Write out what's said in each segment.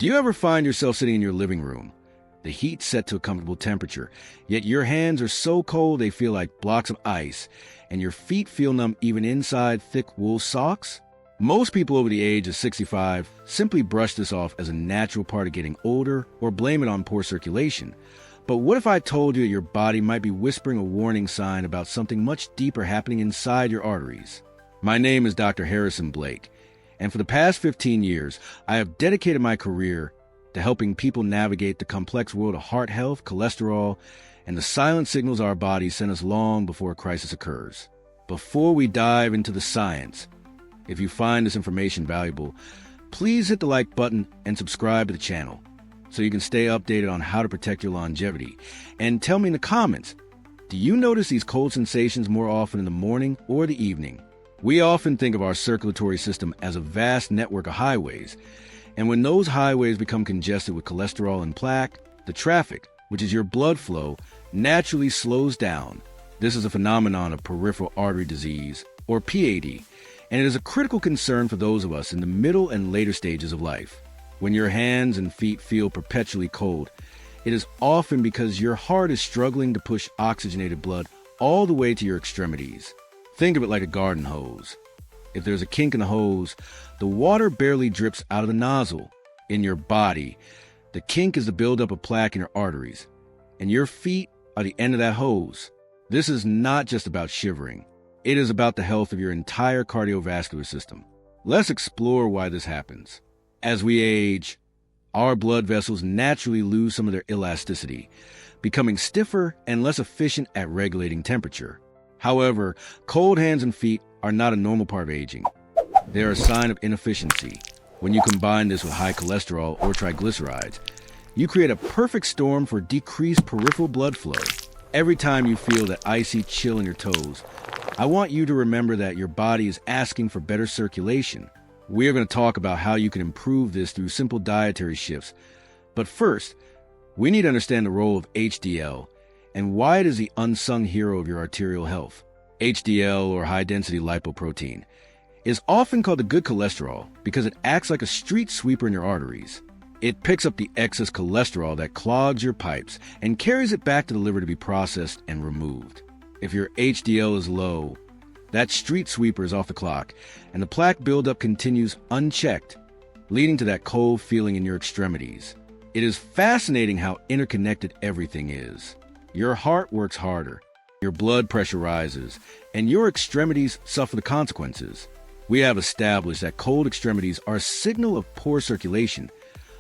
Do you ever find yourself sitting in your living room, the heat set to a comfortable temperature, yet your hands are so cold they feel like blocks of ice, and your feet feel numb even inside thick wool socks? Most people over the age of 65 simply brush this off as a natural part of getting older or blame it on poor circulation. But what if I told you that your body might be whispering a warning sign about something much deeper happening inside your arteries? My name is Dr. Harrison Blake, and for the past 15 years, I have dedicated my career to helping people navigate the complex world of heart health, cholesterol, and the silent signals our bodies send us long before a crisis occurs. Before we dive into the science, if you find this information valuable, please hit the like button and subscribe to the channel so you can stay updated on how to protect your longevity. And tell me in the comments, do you notice these cold sensations more often in the morning or the evening? We often think of our circulatory system as a vast network of highways, and when those highways become congested with cholesterol and plaque, the traffic, which is your blood flow, naturally slows down. This is a phenomenon of peripheral artery disease, or PAD, and it is a critical concern for those of us in the middle and later stages of life. When your hands and feet feel perpetually cold, it is often because your heart is struggling to push oxygenated blood all the way to your extremities. Think of it like a garden hose. If there's a kink in the hose, the water barely drips out of the nozzle. In your body, the kink is the buildup of plaque in your arteries, and your feet are the end of that hose. This is not just about shivering. It is about the health of your entire cardiovascular system. Let's explore why this happens. As we age, our blood vessels naturally lose some of their elasticity, becoming stiffer and less efficient at regulating temperature. However, cold hands and feet are not a normal part of aging. They are a sign of inefficiency. When you combine this with high cholesterol or triglycerides, you create a perfect storm for decreased peripheral blood flow. Every time you feel that icy chill in your toes, I want you to remember that your body is asking for better circulation. We are going to talk about how you can improve this through simple dietary shifts. But first, we need to understand the role of HDL and why it is the unsung hero of your arterial health. HDL, or high-density lipoprotein, is often called the good cholesterol because it acts like a street sweeper in your arteries. It picks up the excess cholesterol that clogs your pipes and carries it back to the liver to be processed and removed. If your HDL is low, that street sweeper is off the clock, and the plaque buildup continues unchecked, leading to that cold feeling in your extremities. It is fascinating how interconnected everything is. Your heart works harder, your blood pressure rises, and your extremities suffer the consequences. We have established that cold extremities are a signal of poor circulation,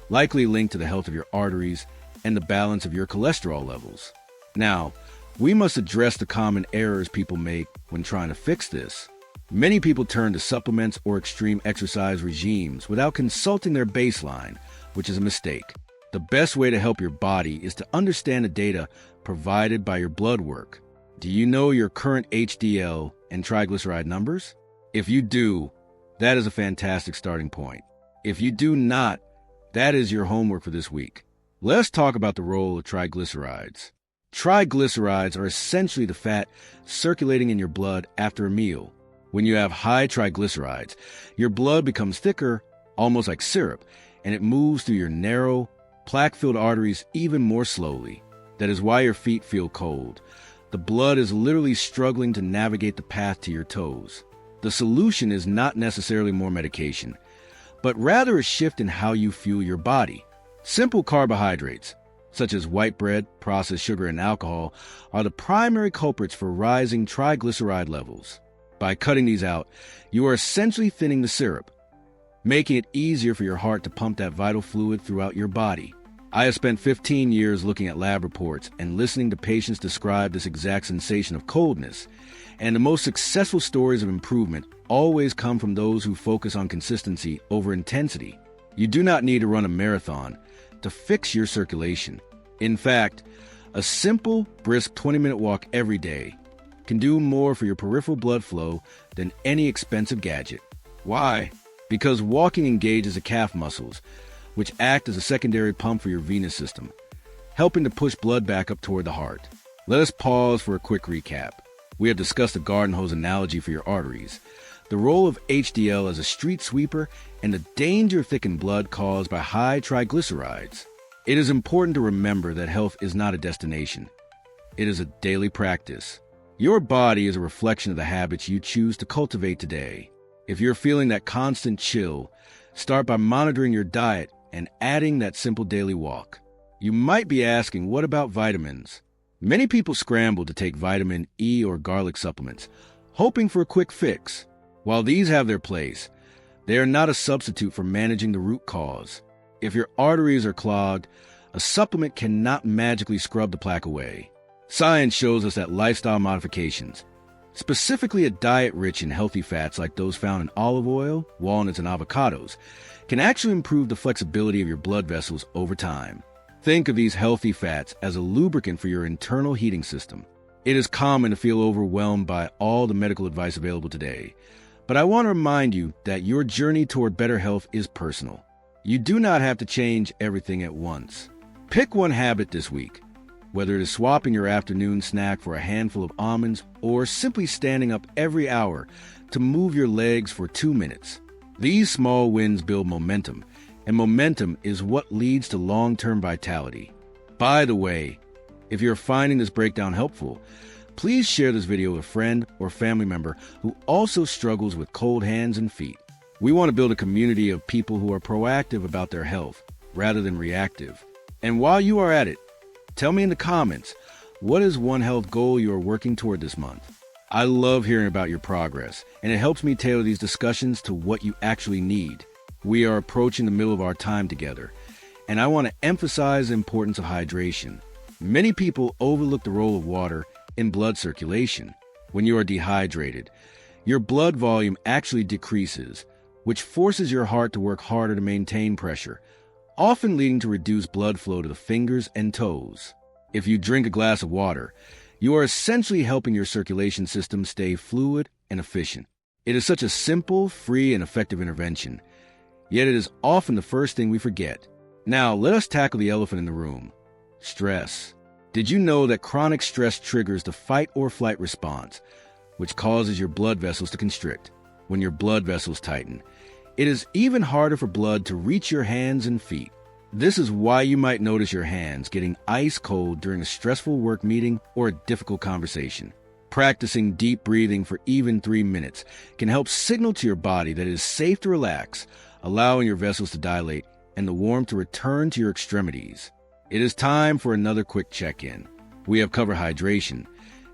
likely linked to the health of your arteries and the balance of your cholesterol levels. Now, we must address the common errors people make when trying to fix this. Many people turn to supplements or extreme exercise regimes without consulting their baseline, which is a mistake. The best way to help your body is to understand the data provided by your blood work. Do you know your current HDL and triglyceride numbers? If you do, that is a fantastic starting point. If you do not, that is your homework for this week. Let's talk about the role of triglycerides. Triglycerides are essentially the fat circulating in your blood after a meal. When you have high triglycerides, your blood becomes thicker, almost like syrup, and it moves through your narrow, plaque-filled arteries even more slowly. That is why your feet feel cold. The blood is literally struggling to navigate the path to your toes. The solution is not necessarily more medication, but rather a shift in how you fuel your body. Simple carbohydrates, such as white bread, processed sugar, and alcohol, are the primary culprits for rising triglyceride levels. By cutting these out, you are essentially thinning the syrup, making it easier for your heart to pump that vital fluid throughout your body. I have spent 15 years looking at lab reports and listening to patients describe this exact sensation of coldness, and the most successful stories of improvement always come from those who focus on consistency over intensity. You do not need to run a marathon to fix your circulation. In fact, a simple, brisk 20-minute walk every day can do more for your peripheral blood flow than any expensive gadget. Why? Because walking engages the calf muscles, which act as a secondary pump for your venous system, helping to push blood back up toward the heart. Let us pause for a quick recap. We have discussed the garden hose analogy for your arteries, the role of HDL as a street sweeper, and the danger of thickened blood caused by high triglycerides. It is important to remember that health is not a destination. It is a daily practice. Your body is a reflection of the habits you choose to cultivate today. If you're feeling that constant chill, start by monitoring your diet and adding that simple daily walk. You might be asking, what about vitamins? Many people scramble to take vitamin E or garlic supplements, hoping for a quick fix. While these have their place, they are not a substitute for managing the root cause. If your arteries are clogged, a supplement cannot magically scrub the plaque away. Science shows us that lifestyle modifications, specifically a diet rich in healthy fats like those found in olive oil, walnuts, and avocados, can actually improve the flexibility of your blood vessels over time. Think of these healthy fats as a lubricant for your internal heating system. It is common to feel overwhelmed by all the medical advice available today, but I want to remind you that your journey toward better health is personal. You do not have to change everything at once. Pick one habit this week, whether it is swapping your afternoon snack for a handful of almonds or simply standing up every hour to move your legs for 2 minutes. These small wins build momentum, and momentum is what leads to long-term vitality. By the way, if you're finding this breakdown helpful, please share this video with a friend or family member who also struggles with cold hands and feet. We want to build a community of people who are proactive about their health rather than reactive. And while you are at it, tell me in the comments, what is one health goal you are working toward this month? I love hearing about your progress, and it helps me tailor these discussions to what you actually need. We are approaching the middle of our time together, and I want to emphasize the importance of hydration. Many people overlook the role of water in blood circulation. When you are dehydrated, your blood volume actually decreases, which forces your heart to work harder to maintain pressure, often leading to reduced blood flow to the fingers and toes. If you drink a glass of water, you are essentially helping your circulation system stay fluid and efficient. It is such a simple, free, and effective intervention, yet it is often the first thing we forget. Now, let us tackle the elephant in the room: stress. Did you know that chronic stress triggers the fight or flight response, which causes your blood vessels to constrict? When your blood vessels tighten, it is even harder for blood to reach your hands and feet. This is why you might notice your hands getting ice cold during a stressful work meeting or a difficult conversation. Practicing deep breathing for even 3 minutes can help signal to your body that it is safe to relax, allowing your vessels to dilate and the warmth to return to your extremities. It is time for another quick check-in. We have covered hydration,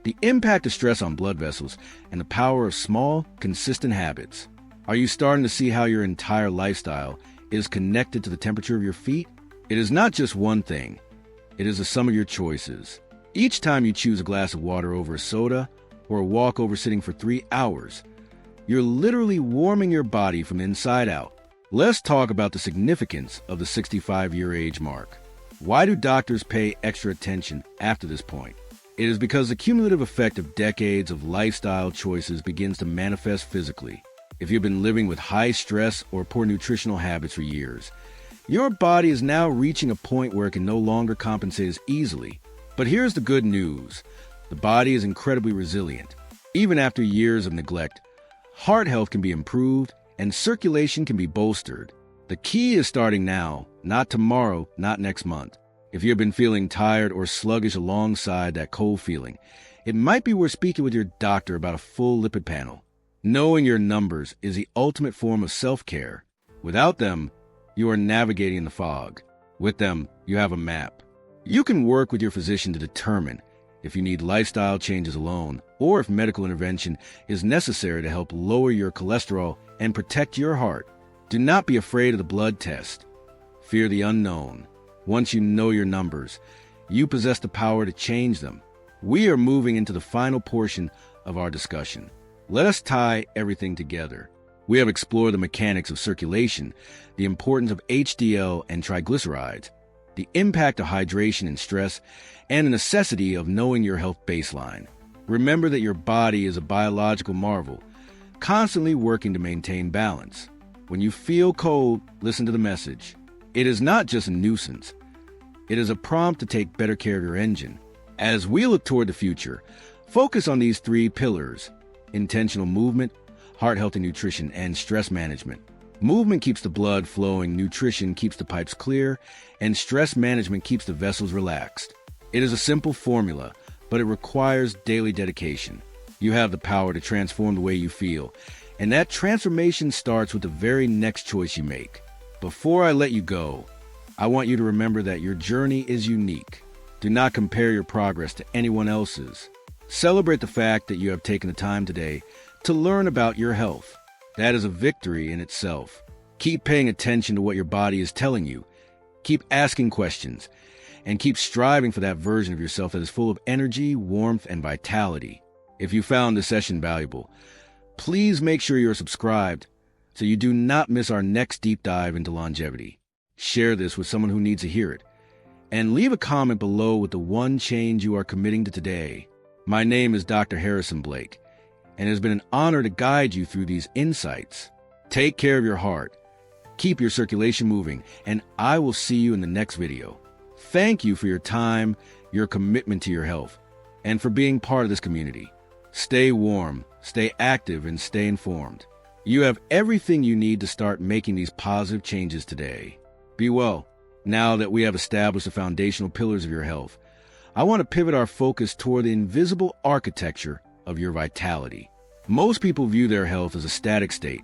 the impact of stress on blood vessels, and the power of small, consistent habits. Are you starting to see how your entire lifestyle is connected to the temperature of your feet? It is not just one thing. It is the sum of your choices. Each time you choose a glass of water over a soda or a walk over sitting for 3 hours, you're literally warming your body from the inside out. Let's talk about the significance of the 65-year age mark. Why do doctors pay extra attention after this point? It is because the cumulative effect of decades of lifestyle choices begins to manifest physically. If you've been living with high stress or poor nutritional habits for years, your body is now reaching a point where it can no longer compensate as easily. But here's the good news. The body is incredibly resilient. Even after years of neglect, heart health can be improved and circulation can be bolstered. The key is starting now, not tomorrow, not next month. If you've been feeling tired or sluggish alongside that cold feeling, it might be worth speaking with your doctor about a full lipid panel. Knowing your numbers is the ultimate form of self-care. Without them, you are navigating in the fog. With them, you have a map. You can work with your physician to determine if you need lifestyle changes alone or if medical intervention is necessary to help lower your cholesterol and protect your heart. Do not be afraid of the blood test. Fear the unknown. Once you know your numbers, you possess the power to change them. We are moving into the final portion of our discussion. Let us tie everything together. We have explored the mechanics of circulation, the importance of HDL and triglycerides, the impact of hydration and stress, and the necessity of knowing your health baseline. Remember that your body is a biological marvel, constantly working to maintain balance. When you feel cold, listen to the message. It is not just a nuisance. It is a prompt to take better care of your engine. As we look toward the future, focus on these 3 pillars: intentional movement, heart health and nutrition, and stress management. Movement keeps the blood flowing, nutrition keeps the pipes clear, and stress management keeps the vessels relaxed. It is a simple formula, but it requires daily dedication. You have the power to transform the way you feel, and that transformation starts with the very next choice you make. Before I let you go, I want you to remember that your journey is unique. Do not compare your progress to anyone else's. Celebrate the fact that you have taken the time today to learn about your health. That is a victory in itself. Keep paying attention to what your body is telling you. Keep asking questions, and keep striving for that version of yourself that is full of energy, warmth, and vitality. If you found this session valuable, please make sure you are subscribed so you do not miss our next deep dive into longevity. Share this with someone who needs to hear it, and leave a comment below with the one change you are committing to today. My name is Dr. Harrison Blake, and it has been an honor to guide you through these insights. Take care of your heart, keep your circulation moving, and I will see you in the next video. Thank you for your time, your commitment to your health, and for being part of this community. Stay warm, stay active, and stay informed. You have everything you need to start making these positive changes today. Be well. Now that we have established the foundational pillars of your health, I want to pivot our focus toward the invisible architecture of your vitality. Most people view their health as a static state,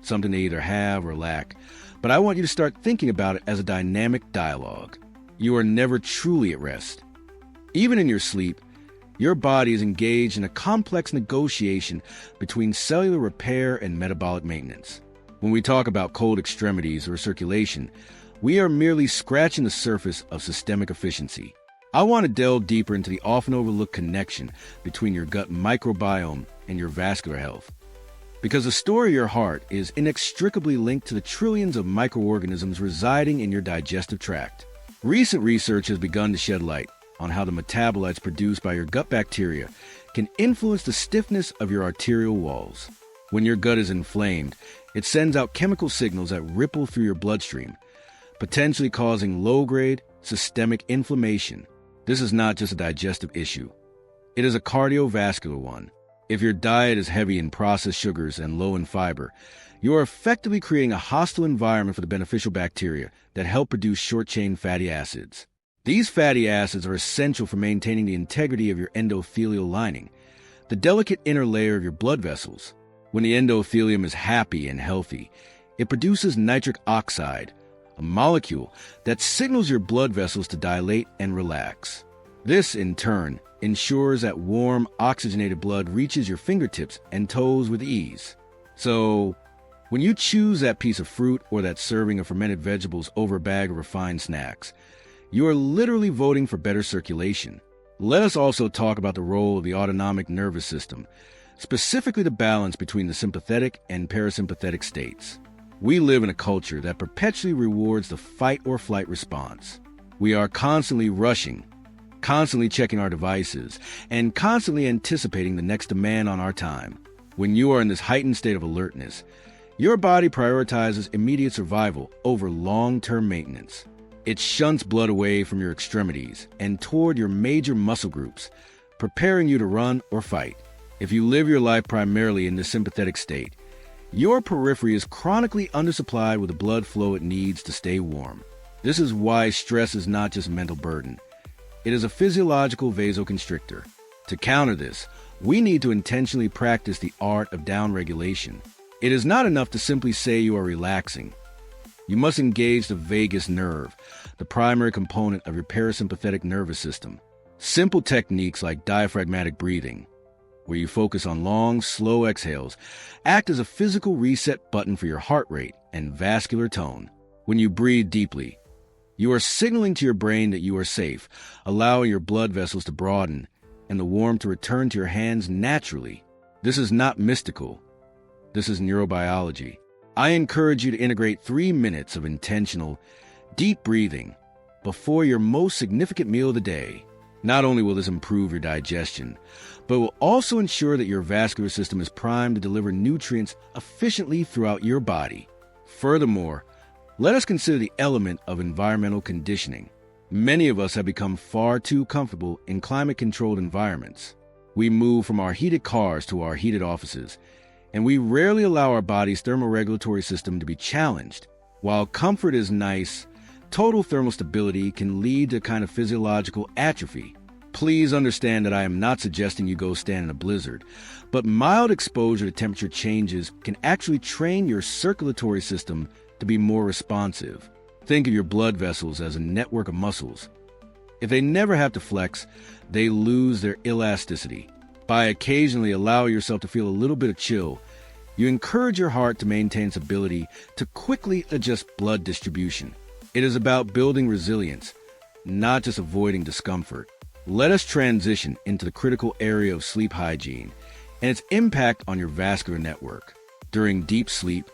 something they either have or lack, but I want you to start thinking about it as a dynamic dialogue. You are never truly at rest. Even in your sleep, your body is engaged in a complex negotiation between cellular repair and metabolic maintenance. When we talk about cold extremities or circulation, we are merely scratching the surface of systemic efficiency. I want to delve deeper into the often overlooked connection between your gut microbiome and your vascular health. Because the story of your heart is inextricably linked to the trillions of microorganisms residing in your digestive tract. Recent research has begun to shed light on how the metabolites produced by your gut bacteria can influence the stiffness of your arterial walls. When your gut is inflamed, it sends out chemical signals that ripple through your bloodstream, potentially causing low-grade systemic inflammation. This is not just a digestive issue. It is a cardiovascular one. If your diet is heavy in processed sugars and low in fiber, you are effectively creating a hostile environment for the beneficial bacteria that help produce short-chain fatty acids. These fatty acids are essential for maintaining the integrity of your endothelial lining, the delicate inner layer of your blood vessels. When the endothelium is happy and healthy, it produces nitric oxide, a molecule that signals your blood vessels to dilate and relax. This, in turn, ensures that warm, oxygenated blood reaches your fingertips and toes with ease. So, when you choose that piece of fruit or that serving of fermented vegetables over a bag of refined snacks, you are literally voting for better circulation. Let us also talk about the role of the autonomic nervous system, specifically the balance between the sympathetic and parasympathetic states. We live in a culture that perpetually rewards the fight or flight response. We are constantly rushing, constantly checking our devices, and constantly anticipating the next demand on our time. When you are in this heightened state of alertness, your body prioritizes immediate survival over long-term maintenance. It shunts blood away from your extremities and toward your major muscle groups, preparing you to run or fight. If you live your life primarily in this sympathetic state, your periphery is chronically undersupplied with the blood flow it needs to stay warm. This is why stress is not just a mental burden. It is a physiological vasoconstrictor. To counter this, we need to intentionally practice the art of downregulation. It is not enough to simply say you are relaxing. You must engage the vagus nerve, the primary component of your parasympathetic nervous system. Simple techniques like diaphragmatic breathing, where you focus on long, slow exhales, act as a physical reset button for your heart rate and vascular tone. When you breathe deeply, you are signaling to your brain that you are safe, allowing your blood vessels to broaden and the warmth to return to your hands naturally. This is not mystical. This is neurobiology. I encourage you to integrate 3 minutes of intentional, deep breathing before your most significant meal of the day. Not only will this improve your digestion, but will also ensure that your vascular system is primed to deliver nutrients efficiently throughout your body. Furthermore, let us consider the element of environmental conditioning. Many of us have become far too comfortable in climate-controlled environments. We move from our heated cars to our heated offices, and we rarely allow our body's thermoregulatory system to be challenged. While comfort is nice, total thermal stability can lead to a kind of physiological atrophy. Please understand that I am not suggesting you go stand in a blizzard, but mild exposure to temperature changes can actually train your circulatory system to be more responsive. Think of your blood vessels as a network of muscles. If they never have to flex, they lose their elasticity. By occasionally allowing yourself to feel a little bit of chill, you encourage your heart to maintain its ability to quickly adjust blood distribution. It is about building resilience, not just avoiding discomfort. Let us transition into the critical area of sleep hygiene and its impact on your vascular network. During deep sleep,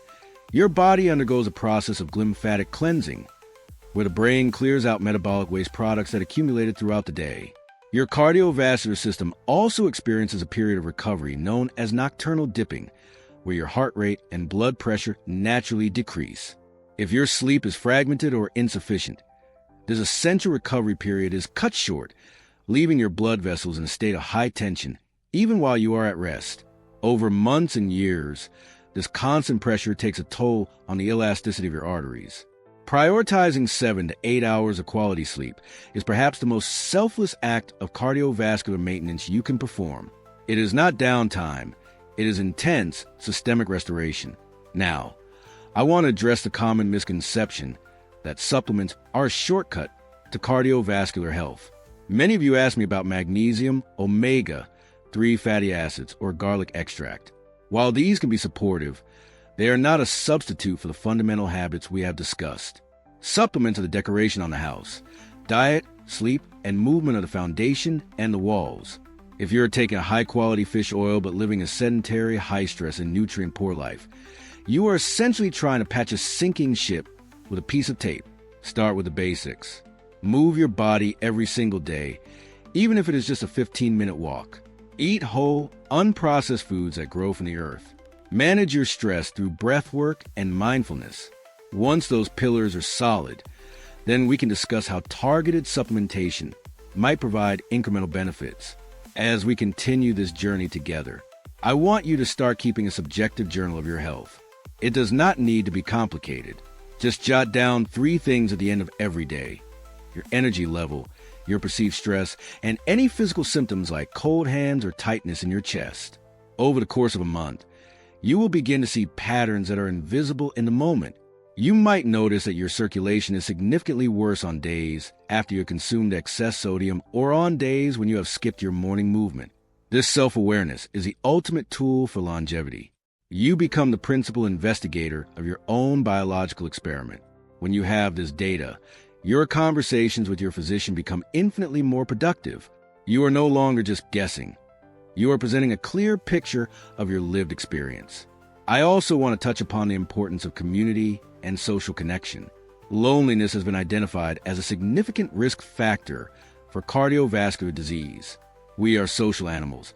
your body undergoes a process of glymphatic cleansing, where the brain clears out metabolic waste products that accumulated throughout the day. Your cardiovascular system also experiences a period of recovery known as nocturnal dipping, where your heart rate and blood pressure naturally decrease. If your sleep is fragmented or insufficient, this essential recovery period is cut short, leaving your blood vessels in a state of high tension, even while you are at rest. Over months and years, this constant pressure takes a toll on the elasticity of your arteries. Prioritizing 7 to 8 hours of quality sleep is perhaps the most selfless act of cardiovascular maintenance you can perform. It is not downtime, it is intense systemic restoration. Now, I want to address the common misconception that supplements are a shortcut to cardiovascular health. Many of you ask me about magnesium, omega-3 fatty acids, or garlic extract. While these can be supportive, they are not a substitute for the fundamental habits we have discussed. Supplements are the decoration on the house. Diet, sleep, and movement are the foundation and the walls. If you're taking a high-quality fish oil but living a sedentary, high-stress, and nutrient-poor life, you are essentially trying to patch a sinking ship with a piece of tape. Start with the basics. Move your body every single day, even if it is just a 15-minute walk. Eat whole, unprocessed foods that grow from the earth. Manage your stress through breath work and mindfulness. Once those pillars are solid, then we can discuss how targeted supplementation might provide incremental benefits. As we continue this journey together, I want you to start keeping a subjective journal of your health. It does not need to be complicated. Just jot down 3 things at the end of every day: your energy level, your perceived stress, and any physical symptoms like cold hands or tightness in your chest. Over the course of a month, you will begin to see patterns that are invisible in the moment. You might notice that your circulation is significantly worse on days after you consumed excess sodium or on days when you have skipped your morning movement. This self-awareness is the ultimate tool for longevity. You become the principal investigator of your own biological experiment. When you have this data, your conversations with your physician become infinitely more productive. You are no longer just guessing. You are presenting a clear picture of your lived experience. I also want to touch upon the importance of community and social connection. Loneliness has been identified as a significant risk factor for cardiovascular disease. We are social animals,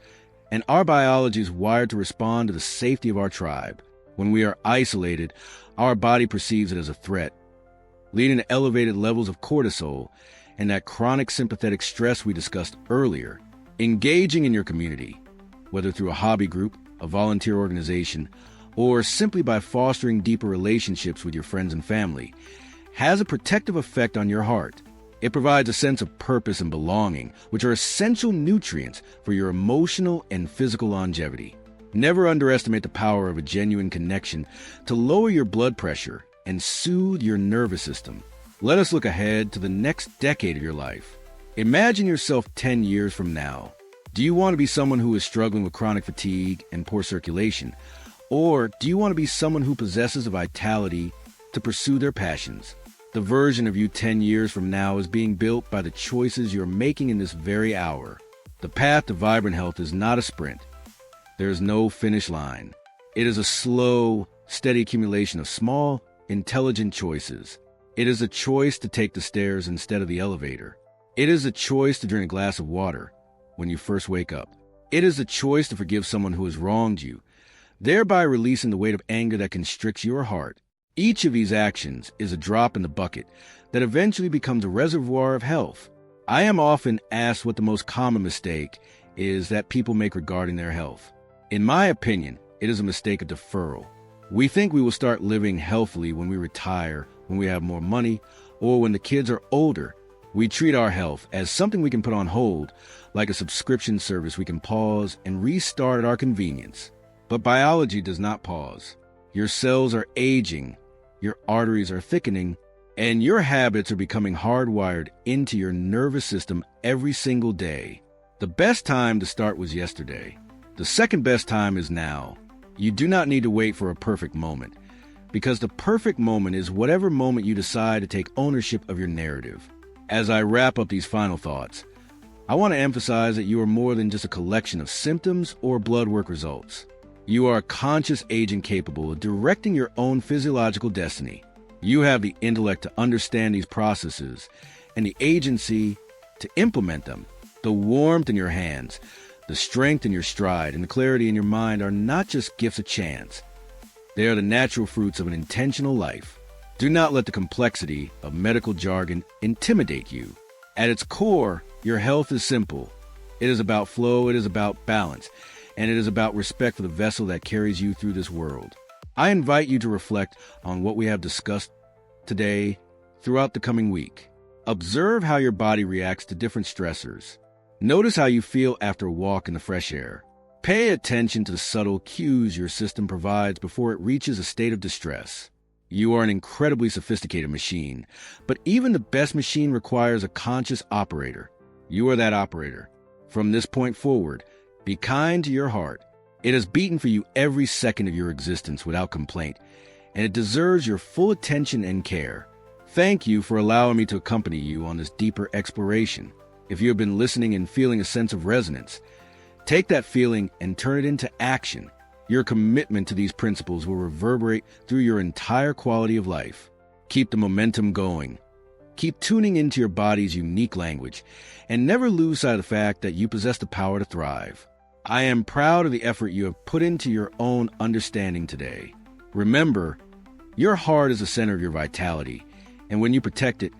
and our biology is wired to respond to the safety of our tribe. When we are isolated, our body perceives it as a threat, leading to elevated levels of cortisol and that chronic sympathetic stress we discussed earlier. Engaging in your community, whether through a hobby group, a volunteer organization, or simply by fostering deeper relationships with your friends and family, has a protective effect on your heart. It provides a sense of purpose and belonging, which are essential nutrients for your emotional and physical longevity. Never underestimate the power of a genuine connection to lower your blood pressure and soothe your nervous system. Let us look ahead to the next decade of your life. Imagine yourself 10 years from now. Do you want to be someone who is struggling with chronic fatigue and poor circulation? Or do you want to be someone who possesses a vitality to pursue their passions? The version of you 10 years from now is being built by the choices you're making in this very hour. The path to vibrant health is not a sprint. There is no finish line. It is a slow, steady accumulation of small, intelligent choices. It is a choice to take the stairs instead of the elevator. It is a choice to drink a glass of water when you first wake up. It is a choice to forgive someone who has wronged you, thereby releasing the weight of anger that constricts your heart. Each of these actions is a drop in the bucket that eventually becomes a reservoir of health. I am often asked what the most common mistake is that people make regarding their health. In my opinion, It is a mistake of deferral. We think we will start living healthily when we retire, when we have more money, or when the kids are older. We treat our health as something we can put on hold, like a subscription service we can pause and restart at our convenience. But biology does not pause. Your cells are aging, your arteries are thickening, and your habits are becoming hardwired into your nervous system every single day. The best time to start was yesterday. The second best time is now. You do not need to wait for a perfect moment, because the perfect moment is whatever moment you decide to take ownership of your narrative. As I wrap up these final thoughts, I want to emphasize that you are more than just a collection of symptoms or blood work results. You are a conscious agent capable of directing your own physiological destiny. You have the intellect to understand these processes and the agency to implement them. The warmth in your hands, the strength in your stride, and the clarity in your mind are not just gifts of chance. They are the natural fruits of an intentional life. Do not let the complexity of medical jargon intimidate you. At its core, your health is simple. It is about flow, it is about balance, and it is about respect for the vessel that carries you through this world. I invite you to reflect on what we have discussed today throughout the coming week. Observe how your body reacts to different stressors. Notice how you feel after a walk in the fresh air. Pay attention to the subtle cues your system provides before it reaches a state of distress. You are an incredibly sophisticated machine, but even the best machine requires a conscious operator. You are that operator. From this point forward, be kind to your heart. It has beaten for you every second of your existence without complaint, and it deserves your full attention and care. Thank you for allowing me to accompany you on this deeper exploration. If you have been listening and feeling a sense of resonance, take that feeling and turn it into action. Your commitment to these principles will reverberate through your entire quality of life. Keep the momentum going. Keep tuning into your body's unique language, and never lose sight of the fact that you possess the power to thrive. I am proud of the effort you have put into your own understanding today. Remember, your heart is the center of your vitality, and when you protect it,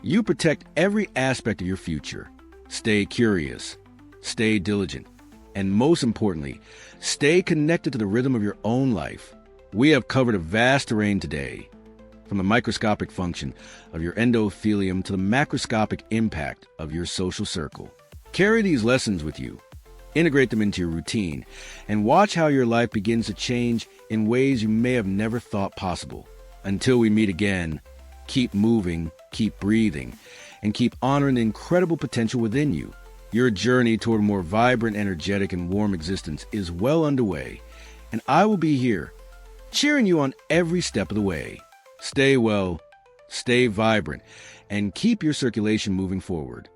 you protect every aspect of your future. Stay curious, stay diligent, and most importantly, stay connected to the rhythm of your own life. We have covered a vast terrain today, from the microscopic function of your endothelium to the macroscopic impact of your social circle. Carry these lessons with you, integrate them into your routine, and watch how your life begins to change in ways you may have never thought possible. Until we meet again, keep moving, keep breathing, and keep honoring the incredible potential within you. Your journey toward a more vibrant, energetic, and warm existence is well underway, and I will be here, cheering you on every step of the way. Stay well, stay vibrant, and keep your circulation moving forward.